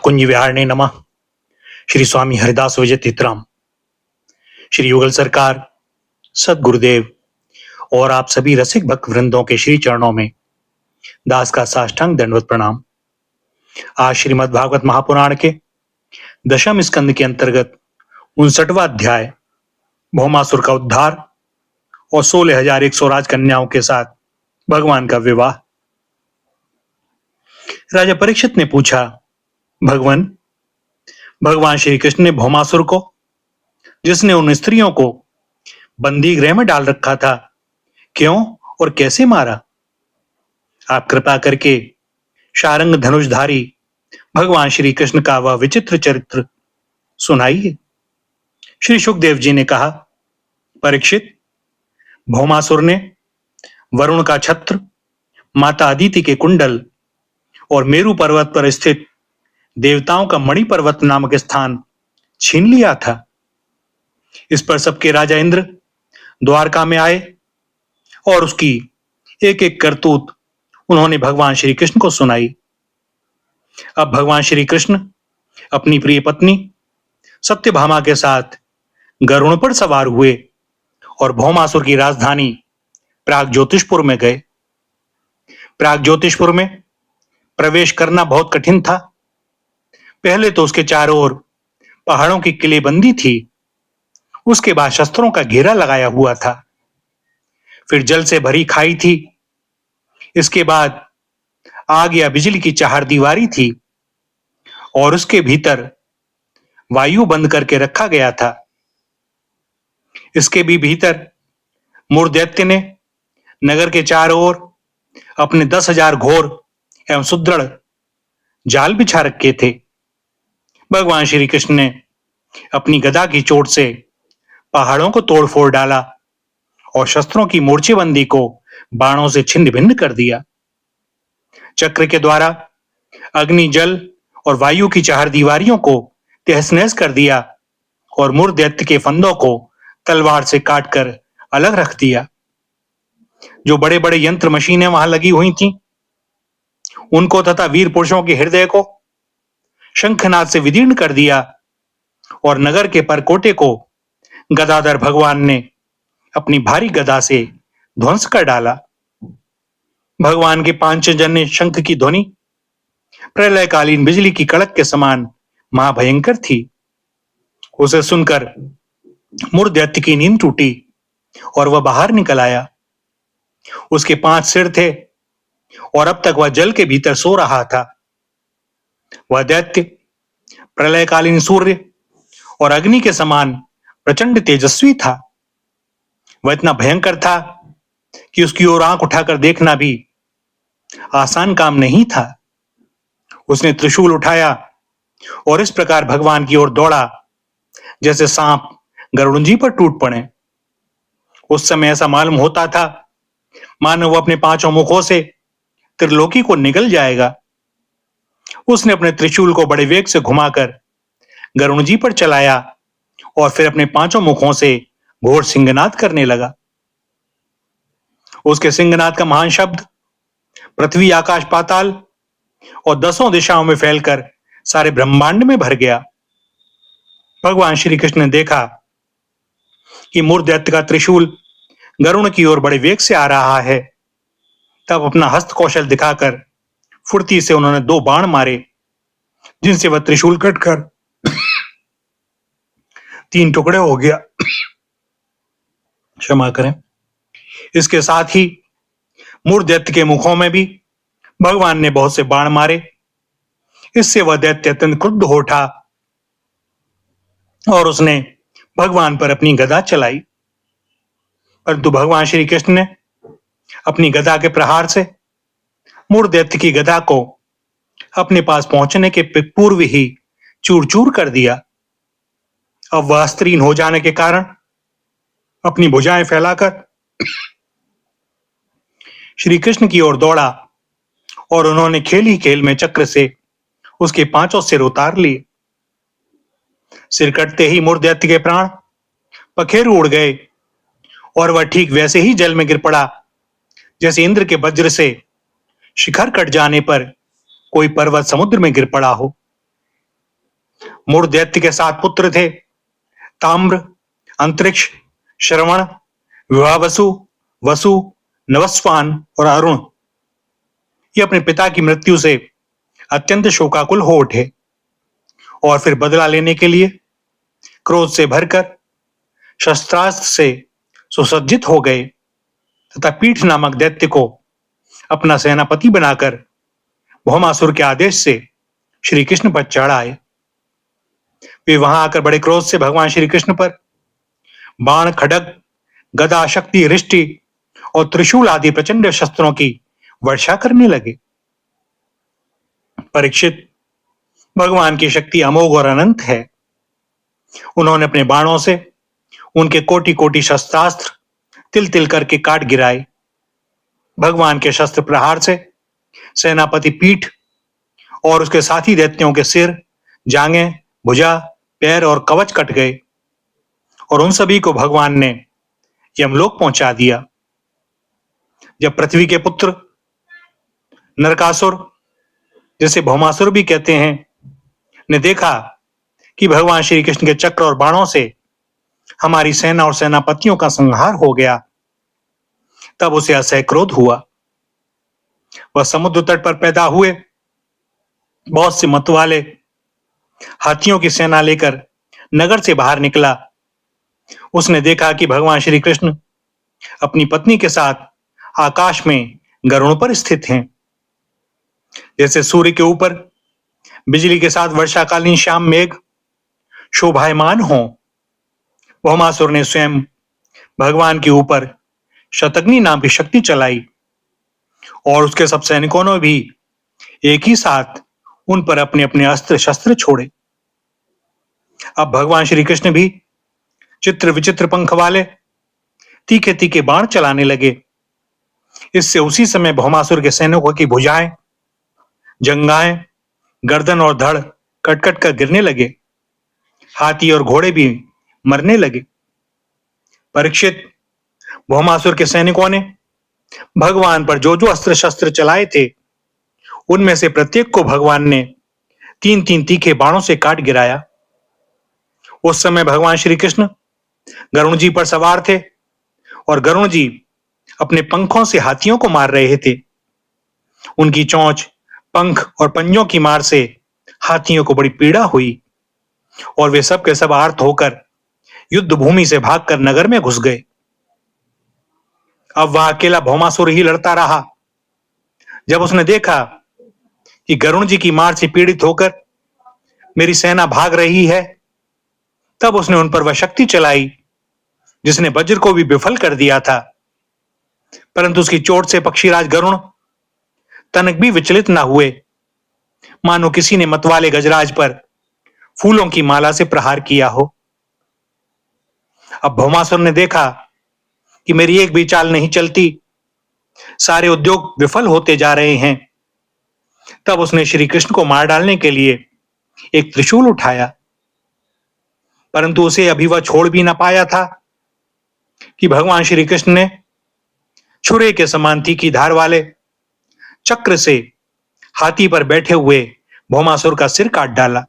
कुंज विहारणे नमः। श्री स्वामी हरिदास विजय तीर्थराम, श्री युगल सरकार, सदगुरुदेव और आप सभी रसिक भक्त वृंदों के श्री चरणों में दास का साष्टांग दंडवत प्रणाम। आज श्रीमद् भागवत महापुराण के दशम स्कंद के अंतर्गत 59वां अध्याय भौमासुर का उद्धार और 16,100 राजकन्याओं के साथ भगवान का विवाह। राजा परीक्षित ने पूछा, भगवान श्री कृष्ण ने भौमासुर को, जिसने उन स्त्रियों को बंदी गृह में डाल रखा था, क्यों और कैसे मारा? आप कृपा करके शारंग धनुषधारी भगवान श्री कृष्ण का वह विचित्र चरित्र सुनाइए। श्री सुखदेव जी ने कहा, परीक्षित, भौमासुर ने वरुण का छत्र, माता अदिति के कुंडल और मेरु पर्वत पर स्थित देवताओं का मणि पर्वत नामक स्थान छीन लिया था। इस पर सबके राजा इंद्र द्वारका में आए और उसकी एक एक करतूत उन्होंने भगवान श्री कृष्ण को सुनाई। अब भगवान श्री कृष्ण अपनी प्रिय पत्नी सत्यभामा के साथ गरुड़ पर सवार हुए और भौमासुर की राजधानी प्राग ज्योतिषपुर में गए। प्राग ज्योतिषपुर में प्रवेश करना बहुत कठिन था। पहले तो उसके चारों ओर पहाड़ों की किलेबंदी थी, उसके बाद शस्त्रों का घेरा लगाया हुआ था, फिर जल से भरी खाई थी, इसके बाद आग या बिजली की चारदीवारी थी और उसके भीतर वायु बंद करके रखा गया था। इसके भी भीतर मूर दैत्य ने नगर के चारों ओर अपने 10,000 घोर एवं सुदृढ़ जाल बिछा रखे थे। भगवान श्री कृष्ण ने अपनी गदा की चोट से पहाड़ों को तोड़ फोड़ डाला और शस्त्रों की मोर्चेबंदी को बाणों से छिन्न भिन्न कर दिया। चक्र के द्वारा अग्नि, जल और वायु की चारदीवारियों को तहस नहस कर दिया और मूर दैत्य के फंदों को तलवार से काटकर अलग रख दिया। जो बड़े बड़े यंत्र मशीनें वहां लगी हुई थीं, उनको तथा वीर पुरुषों के हृदय को शंखनाद से विदीर्ण कर दिया और नगर के परकोटे को गदाधर भगवान ने अपनी भारी गदा से ध्वंस कर डाला। भगवान के पांचजन्य शंख की ध्वनि प्रलयकालीन बिजली की कड़क के समान महाभयंकर थी। उसे सुनकर मूर दैत्य की नींद टूटी और वह बाहर निकल आया। उसके 5 सिर थे और अब तक वह जल के भीतर सो रहा था। वह दैत्य प्रलयकालीन सूर्य और अग्नि के समान प्रचंड तेजस्वी था। वह इतना भयंकर था कि उसकी ओर आंख उठाकर देखना भी आसान काम नहीं था। उसने त्रिशूल उठाया और इस प्रकार भगवान की ओर दौड़ा जैसे सांप गरुड़ जी पर टूट पड़े। उस समय ऐसा मालूम होता था मानो वह अपने 5 मुखों से त्रिलोकी को निगल जाएगा। उसने अपने त्रिशूल को बड़े वेग से घुमाकर गरुड़ जी पर चलाया और फिर अपने 5 मुखों से घोर सिंहनाद करने लगा। उसके सिंहनाद का महान शब्द पृथ्वी, आकाश, पाताल और 10 दिशाओं में फैलकर सारे ब्रह्मांड में भर गया। भगवान श्री कृष्ण ने देखा कि मूर दैत्य का त्रिशूल गरुड़ की ओर बड़े वेग से आ रहा है। तब अपना हस्त कौशल दिखाकर फुर्ती से उन्होंने 2 बाण मारे, जिनसे वह त्रिशूल कटकर 3 टुकड़े हो गया। क्षमा करें। इसके साथ ही मूर दैत्य के मुखों में भी भगवान ने बहुत से बाण मारे। इससे वह दैत्य अत्यंत क्रुद्ध हो उठा और उसने भगवान पर अपनी गदा चलाई, परंतु भगवान श्री कृष्ण ने अपनी गदा के प्रहार से मूर दैत्य की गदा को अपने पास पहुंचने के पूर्व ही चूर चूर कर दिया। अब वह अस्त्रहीन हो जाने के कारण अपनी भुजाएं फैलाकर श्री कृष्ण की ओर दौड़ा और उन्होंने खेल ही खेल में चक्र से उसके 5 सिर उतार लिए। सिर कटते ही मूर दैत्य के प्राण पखेरु उड़ गए और वह ठीक वैसे ही जल में गिर पड़ा जैसे इंद्र के वज्र से शिखर कट जाने पर कोई पर्वत समुद्र में गिर पड़ा हो। मूढ़ दैत्य के 7 पुत्र थे, ताम्र, अंतरिक्ष, श्रवण, विवावसु, वसु, नवस्वान और अरुण। ये अपने पिता की मृत्यु से अत्यंत शोकाकुल हो उठे और फिर बदला लेने के लिए क्रोध से भरकर शस्त्रास्त्र से सुसज्जित हो गए तथा पीठ नामक दैत्य को अपना सेनापति बनाकर भौमासुर के आदेश से श्री कृष्ण पर चढ़ आए। वे वहां आकर बड़े क्रोध से भगवान श्री कृष्ण पर बाण, खड्ग, गदा, शक्ति, रिष्टि और त्रिशूल आदि प्रचंड शस्त्रों की वर्षा करने लगे। परीक्षित, भगवान की शक्ति अमोघ और अनंत है। उन्होंने अपने बाणों से उनके कोटि कोटि शस्त्रास्त्र तिल तिल करके काट गिराए। भगवान के शस्त्र प्रहार से सेनापति पीठ और उसके साथी दैत्यों के सिर, जांघें, भुजा, पैर और कवच कट गए और उन सभी को भगवान ने यमलोक पहुंचा दिया। जब पृथ्वी के पुत्र नरकासुर, जिसे भौमासुर भी कहते हैं, ने देखा कि भगवान श्री कृष्ण के चक्र और बाणों से हमारी सेना और सेनापतियों का संहार हो गया, तब उसे असह्य क्रोध हुआ। वह समुद्र तट पर पैदा हुए बहुत से मतवाले हाथियों की सेना लेकर नगर से बाहर निकला। उसने देखा कि भगवान श्री कृष्ण अपनी पत्नी के साथ आकाश में गरुड़ पर स्थित हैं। जैसे सूर्य के ऊपर बिजली के साथ वर्षाकालीन श्याम मेघ शोभायमान हो, भौमासुर ने स्वयं भगवान के ऊपर शतग्नि नाम की शक्ति चलाई और उसके सब सैनिकों ने भी एक ही साथ उन पर अपने अपने अस्त्र शस्त्र छोड़े। अब भगवान श्री कृष्ण भी चित्र विचित्र पंख वाले तीखे तीखे बाण चलाने लगे। इससे उसी समय भौमासुर के सैनिकों की भुजाएं, जंघाएं, गर्दन और धड़ कटकट कर गिरने लगे। हाथी और घोड़े भी मरने लगे। परीक्षित, भौमासुर के सैनिकों ने भगवान पर जो जो अस्त्र शस्त्र चलाए थे, उनमें से प्रत्येक को भगवान ने 3-3 तीखे बाणों से काट गिराया। उस समय भगवान श्री कृष्ण गरुण जी पर सवार थे और गरुण जी अपने पंखों से हाथियों को मार रहे थे। उनकी चोंच, पंख और पंजों की मार से हाथियों को बड़ी पीड़ा हुई और वे सब के सब आर्त होकर युद्ध भूमि से भागकर नगर में घुस गए। अब वह अकेला भौमासुर ही लड़ता रहा। जब उसने देखा कि गरुण जी की मार से पीड़ित होकर मेरी सेना भाग रही है, तब उसने उन पर वह शक्ति चलाई जिसने वज्र को भी विफल कर दिया था। परंतु उसकी चोट से पक्षीराज गरुण तनक भी विचलित न हुए, मानो किसी ने मतवाले गजराज पर फूलों की माला से प्रहार किया हो। अब भौमासुर ने देखा कि मेरी एक भी चाल नहीं चलती, सारे उद्योग विफल होते जा रहे हैं। तब उसने श्री कृष्ण को मार डालने के लिए एक त्रिशूल उठाया, परंतु उसे अभी वह छोड़ भी ना पाया था कि भगवान श्री कृष्ण ने छुरे के समान तीखी धार वाले चक्र से हाथी पर बैठे हुए भौमासुर का सिर काट डाला।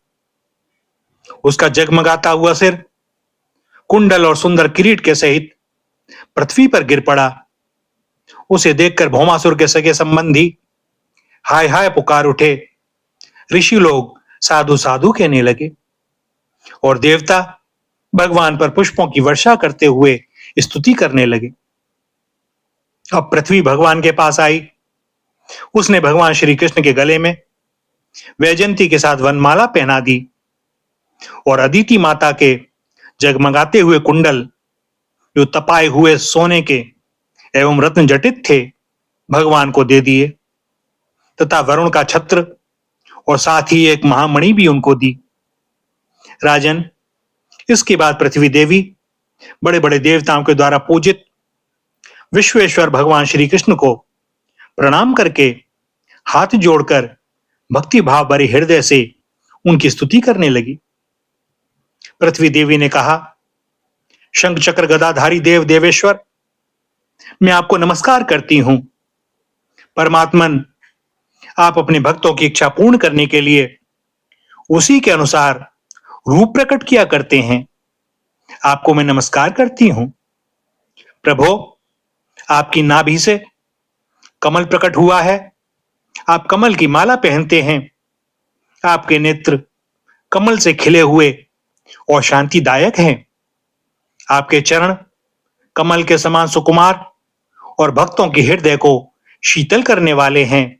उसका जगमगाता हुआ सिर कुंडल और सुंदर किरीट के सहित पृथ्वी पर गिर पड़ा। उसे देखकर भौमासुर के सगे संबंधी हाय हाय पुकार उठे। ऋषि लोग साधु साधु कहने लगे और देवता भगवान पर पुष्पों की वर्षा करते हुए स्तुति करने लगे। अब पृथ्वी भगवान के पास आई। उसने भगवान श्री कृष्ण के गले में वैजयंती के साथ वनमाला पहना दी और अदिति माता के जगमगाते हुए कुंडल, जो तपाए हुए सोने के एवं रत्न जटित थे, भगवान को दे दिए तथा वरुण का छत्र और साथ ही एक महामणि भी उनको दी। राजन, इसके बाद पृथ्वी देवी बड़े बड़े देवताओं के द्वारा पूजित विश्वेश्वर भगवान श्री कृष्ण को प्रणाम करके हाथ जोड़कर भक्ति भाव भरे हृदय से उनकी स्तुति करने लगी। पृथ्वी देवी ने कहा, शंख चक्र गदाधारी देव देवेश्वर, मैं आपको नमस्कार करती हूं। परमात्मन, आप अपने भक्तों की इच्छा पूर्ण करने के लिए उसी के अनुसार रूप प्रकट किया करते हैं, आपको मैं नमस्कार करती हूं। प्रभो, आपकी नाभि से कमल प्रकट हुआ है, आप कमल की माला पहनते हैं, आपके नेत्र कमल से खिले हुए और शांतिदायक हैं। आपके चरण कमल के समान सुकुमार और भक्तों के हृदय को शीतल करने वाले हैं।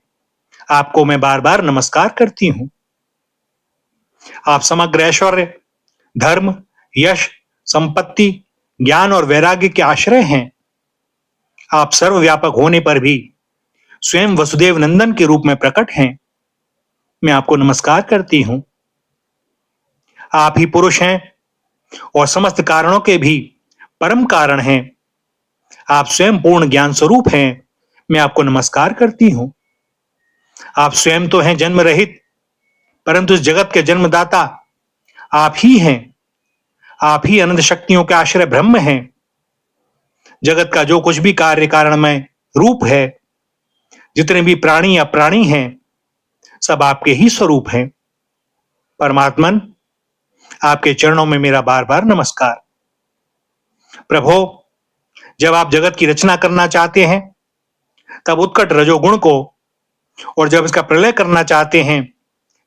आपको मैं बार बार नमस्कार करती हूं। आप समग्र ऐश्वर्य, धर्म, यश, संपत्ति, ज्ञान और वैराग्य के आश्रय हैं। आप सर्वव्यापक होने पर भी स्वयं वसुदेव नंदन के रूप में प्रकट हैं। मैं आपको नमस्कार करती हूं। आप ही पुरुष हैं और समस्त कारणों के भी परम कारण हैं। आप स्वयं पूर्ण ज्ञान स्वरूप हैं। मैं आपको नमस्कार करती हूं। आप स्वयं तो हैं जन्म रहित, परंतु इस जगत के जन्मदाता आप ही हैं। आप ही अनंत शक्तियों के आश्रय ब्रह्म हैं। जगत का जो कुछ भी कार्य कारणमय रूप है, जितने भी प्राणी या प्राणी हैं, सब आपके ही स्वरूप हैं। परमात्मन, आपके चरणों में मेरा बार बार नमस्कार। प्रभो, जब आप जगत की रचना करना चाहते हैं, तब उत्कट रजोगुण को, और जब इसका प्रलय करना चाहते हैं,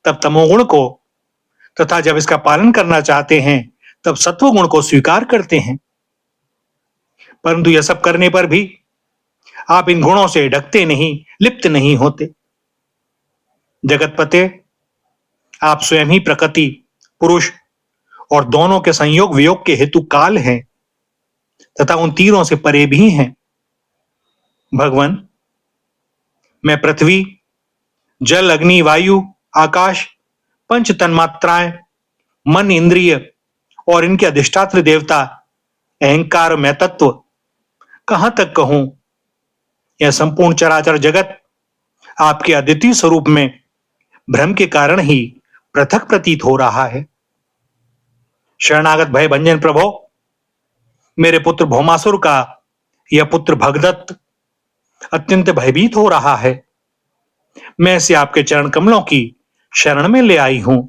तब तमोगुण को, तथा जब इसका पालन करना चाहते हैं, तब सत्वगुण को स्वीकार करते हैं। परंतु यह सब करने पर भी आप इन गुणों से ढकते नहीं, लिप्त नहीं होते। जगतपते, आप स्वयं ही प्रकृति, पुरुष और दोनों के संयोग वियोग के हेतु काल हैं, तथा उन तीरों से परे भी हैं। भगवान, मैं पृथ्वी, जल, अग्नि, वायु, आकाश, पंच तन्मात्राएं, मन, इंद्रिय और इनके अधिष्ठात्र देवता, अहंकार, मैं तत्व, कहां तक कहूं, यह संपूर्ण चराचर जगत आपके अद्वितीय स्वरूप में भ्रम के कारण ही पृथक प्रतीत हो रहा है। शरणागत भय भंजन प्रभो, मेरे पुत्र भौमासुर का यह पुत्र भगदत्त अत्यंत भयभीत हो रहा है। मैं इसे आपके चरण कमलों की शरण में ले आई हूं।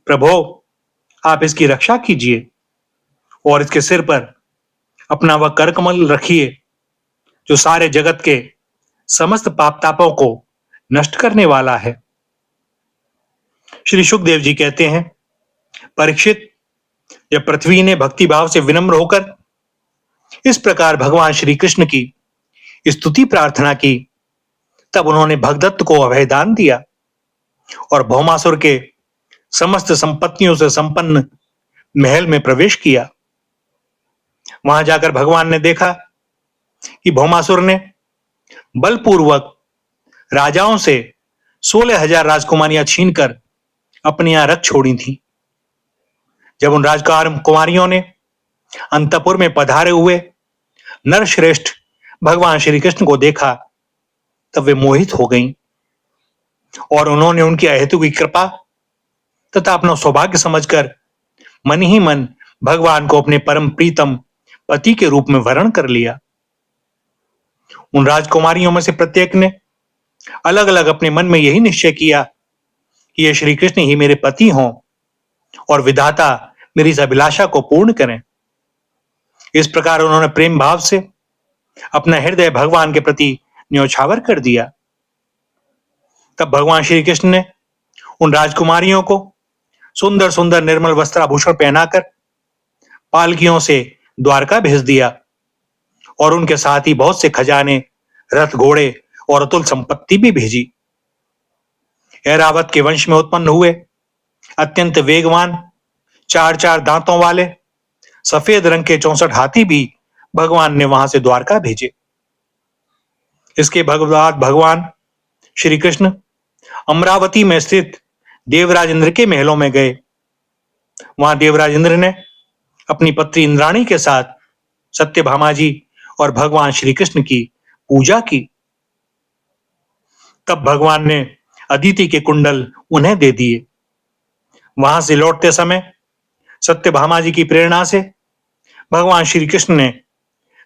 प्रभो, आप इसकी रक्षा कीजिए और इसके सिर पर अपना वह कर कमल रखिए, जो सारे जगत के समस्त पाप तापों को नष्ट करने वाला है। श्री सुखदेव जी कहते हैं, परीक्षित, जब पृथ्वी ने भक्ति भाव से विनम्र होकर इस प्रकार भगवान श्री कृष्ण की स्तुति प्रार्थना की, तब उन्होंने भगदत्त को अभयदान दिया और भौमासुर के समस्त संपत्तियों से संपन्न महल में प्रवेश किया। वहां जाकर भगवान ने देखा कि भौमासुर ने बलपूर्वक राजाओं से 16,000 राजकुमारियां छीनकर अपने यहां रख छोड़ी थी। जब उन राजकुमारियों ने अंतपुर में पधारे हुए नरश्रेष्ठ भगवान श्री कृष्ण को देखा, तब वे मोहित हो गईं और उन्होंने उनकी अहेतु की कृपा तथा अपना सौभाग्य समझकर मन ही मन भगवान को अपने परम प्रीतम पति के रूप में वर्ण कर लिया। उन राजकुमारियों में से प्रत्येक ने अलग अलग अपने मन में यही निश्चय किया कि ये श्री कृष्ण ही मेरे पति हों और विधाता मेरी इस अभिलाषा को पूर्ण करें। इस प्रकार उन्होंने प्रेम भाव से अपना हृदय भगवान के प्रति न्यौछावर कर दिया। तब भगवान श्री कृष्ण ने उन राजकुमारियों को सुंदर सुंदर निर्मल वस्त्राभूषण पहनाकर पालकियों से द्वारका भेज दिया और उनके साथ ही बहुत से खजाने, रथ, घोड़े और अतुल संपत्ति भी भेजी। ऐरावत के वंश में उत्पन्न हुए अत्यंत वेगवान 4-4 दांतों वाले सफेद रंग के 64 हाथी भी भगवान ने वहां से द्वारका भेजे। इसके बाद भगवान श्री कृष्ण अमरावती में स्थित देवराज इंद्र के महलों में गए। वहां देवराज इंद्र ने अपनी पत्नी इंद्राणी के साथ सत्यभामा जी और भगवान श्री कृष्ण की पूजा की। तब भगवान ने अदिति के कुंडल उन्हें दे दिए। वहां से लौटते समय सत्यभामा जी की प्रेरणा से भगवान श्री कृष्ण ने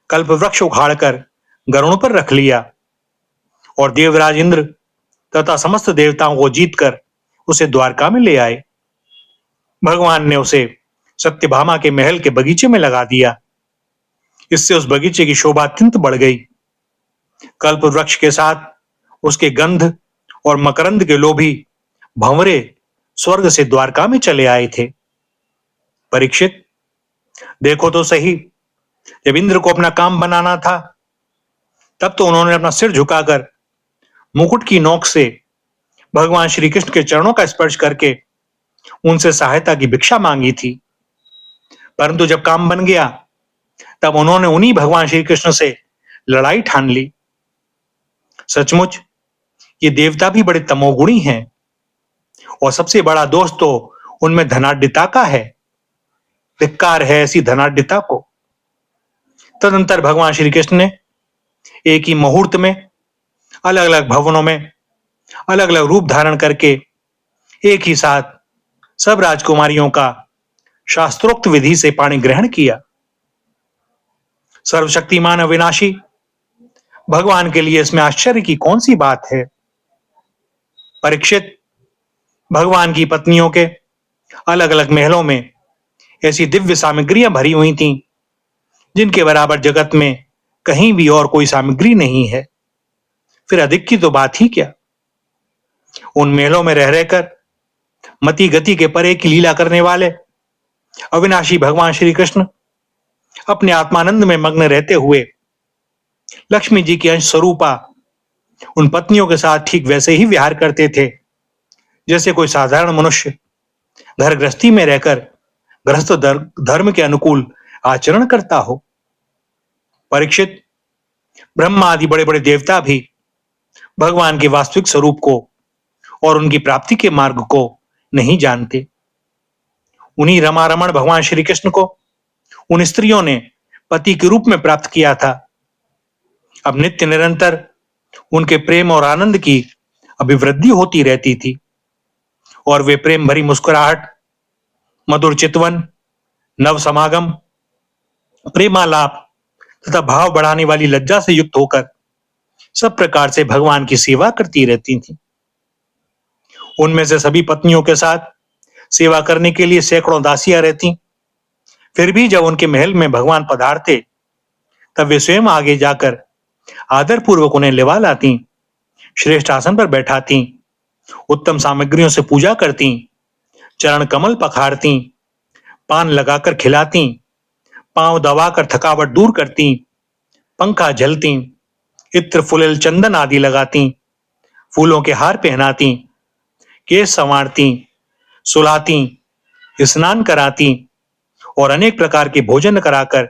कल्प वृक्ष उखाड़कर गरुड़ पर रख लिया और देवराज इंद्र तथा समस्त देवताओं को जीतकर उसे द्वारका में ले आए। भगवान ने उसे सत्यभामा के महल के बगीचे में लगा दिया। इससे उस बगीचे की शोभा अत्यंत बढ़ गई। कल्प वृक्ष के साथ उसके गंध और मकरंद के लोभी भंवरे स्वर्ग से द्वारका में चले आए थे। परीक्षित, देखो तो सही, जब इंद्र को अपना काम बनाना था तब तो उन्होंने अपना सिर झुकाकर मुकुट की नोक से भगवान श्री कृष्ण के चरणों का स्पर्श करके उनसे सहायता की भिक्षा मांगी थी। परंतु जब काम बन गया तब उन्होंने उन्हीं भगवान श्री कृष्ण से लड़ाई ठान ली। सचमुच ये देवता भी बड़े तमोगुणी हैं और सबसे बड़ा दोष तो उनमें धनाढ्यता का है। धिक्कार है ऐसी धनाढ्यता को। तदंतर भगवान श्री कृष्ण ने एक ही मुहूर्त में अलग अलग भवनों में अलग अलग रूप धारण करके एक ही साथ सब राजकुमारियों का शास्त्रोक्त विधि से पाणी ग्रहण किया। सर्वशक्तिमान अविनाशी भगवान के लिए इसमें आश्चर्य की कौन सी बात है। परीक्षित, भगवान की पत्नियों के अलग अलग महलों में ऐसी दिव्य सामग्रियां भरी हुई थीं जिनके बराबर जगत में कहीं भी और कोई सामग्री नहीं है। फिर अधिक की तो बात ही क्या। उन महलों में रह रहकर मति गति के परे की लीला करने वाले अविनाशी भगवान श्री कृष्ण अपने आत्मानंद में मग्न रहते हुए लक्ष्मी जी की अंश स्वरूपा उन पत्नियों के साथ ठीक वैसे ही विहार करते थे जैसे कोई साधारण मनुष्य घर गृहस्थी में रहकर गृहस्थ धर्म के अनुकूल आचरण करता हो। परीक्षित, ब्रह्मा आदि बड़े बड़े देवता भी भगवान के वास्तविक स्वरूप को और उनकी प्राप्ति के मार्ग को नहीं जानते। उन्हीं रमा रमण भगवान श्री कृष्ण को उन स्त्रियों ने पति के रूप में प्राप्त किया था। अब नित्य निरंतर उनके प्रेम और आनंद की अभिवृद्धि होती रहती थी और वे प्रेम भरी मुस्कुराहट, मधुर चितवन, नव समागम, प्रेमालाप तथा भाव बढ़ाने वाली लज्जा से युक्त होकर सब प्रकार से भगवान की सेवा करती रहती थी। उनमें से सभी पत्नियों के साथ सेवा करने के लिए सैकड़ों दासियां रहती। फिर भी जब उनके महल में भगवान पधारते तब वे स्वयं आगे जाकर आदर पूर्वक उन्हें लिवा लाती, श्रेष्ठ आसन पर बैठाती, उत्तम सामग्रियों से पूजा करती, चरण कमल पखारती, पान लगाकर खिलाती, पांव दबाकर थकावट दूर करती, पंखा झलती, इत्र फुलेल चंदन आदि लगाती, फूलों के हार पहनाती, केश संवारती, सुलाती, स्नान कराती और अनेक प्रकार के भोजन कराकर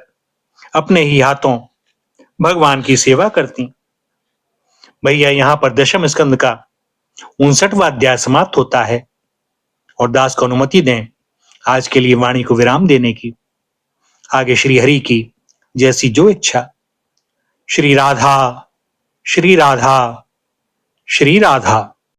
अपने ही हाथों भगवान की सेवा करती। भैया, यहां पर दशम स्कंद का 59वां अध्याय समाप्त होता है और दास को अनुमति दें आज के लिए वाणी को विराम देने की। आगे श्री हरि की जैसी जो इच्छा। श्री राधा, श्री राधा, श्री राधा।